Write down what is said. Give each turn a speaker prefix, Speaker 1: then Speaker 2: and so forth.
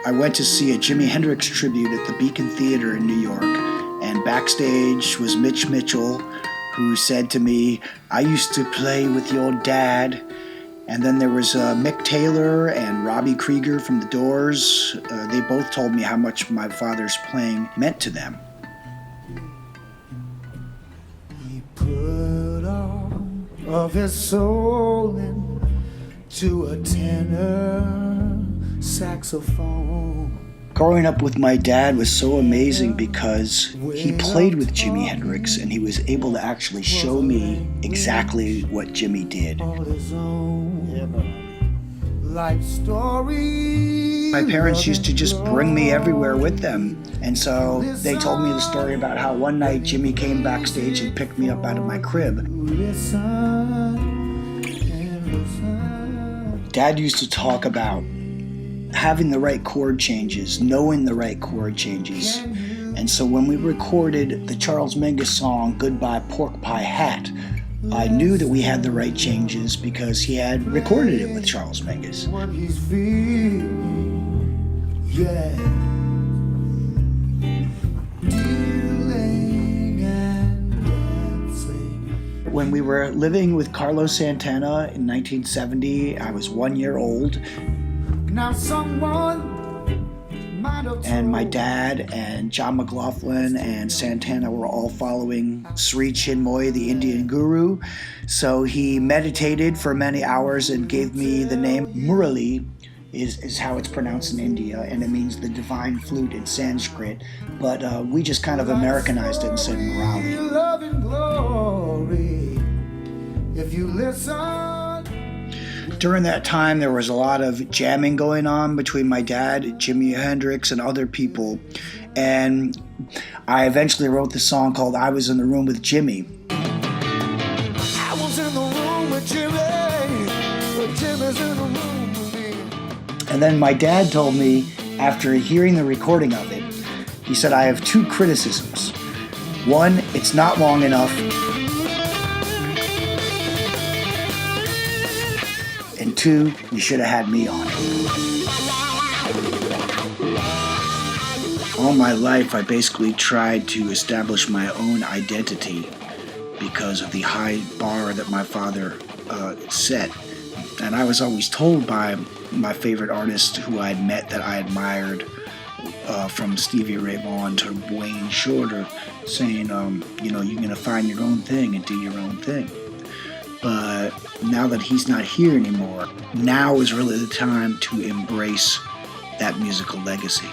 Speaker 1: I went to see a Jimi Hendrix tribute at the Beacon Theater in New York, and backstage was Mitch Mitchell, who said to me, "I used to play with your dad." And then there was Mick Taylor and Robbie Krieger from The Doors. They both told me how much my father's playing meant to them.
Speaker 2: He put all of his soul into a tenor saxophone.
Speaker 1: Growing up with my dad was so amazing because he played with Jimi Hendrix and he was able to actually show me exactly what Jimi did. My parents used to just bring me everywhere with them, and so they told me the story about how one night Jimi came backstage and picked me up out of my crib. Dad used to talk about having the right chord changes, knowing the right chord changes. And so when we recorded the Charles Mingus song, Goodbye Pork Pie Hat, I knew that we had the right changes because he had recorded it with Charles Mingus. When we were living with Carlos Santana in 1970, I was 1 year old. And my dad and John McLaughlin and Santana were all following Sri Chinmoy, the Indian guru. So he meditated for many hours and gave me the name Murali, is how it's pronounced in India, and it means the divine flute in Sanskrit. But we just kind of Americanized it and said Murali. If you listen. During that time, there was a lot of jamming going on between my dad, Jimi Hendrix, and other people. And I eventually wrote this song called I Was in the Room with Jimi. I was in the room with Jimi, but Jimi's in the room with me. And then my dad told me, after hearing the recording of it, he said, I have two criticisms. One, it's not long enough. And two, you should have had me on it. All my life, I basically tried to establish my own identity because of the high bar that my father set. And I was always told by my favorite artists who I'd met that I admired, from Stevie Ray Vaughan to Wayne Shorter, saying, you're going to find your own thing and do your own thing. But now that he's not here anymore, now is really the time to embrace that musical legacy.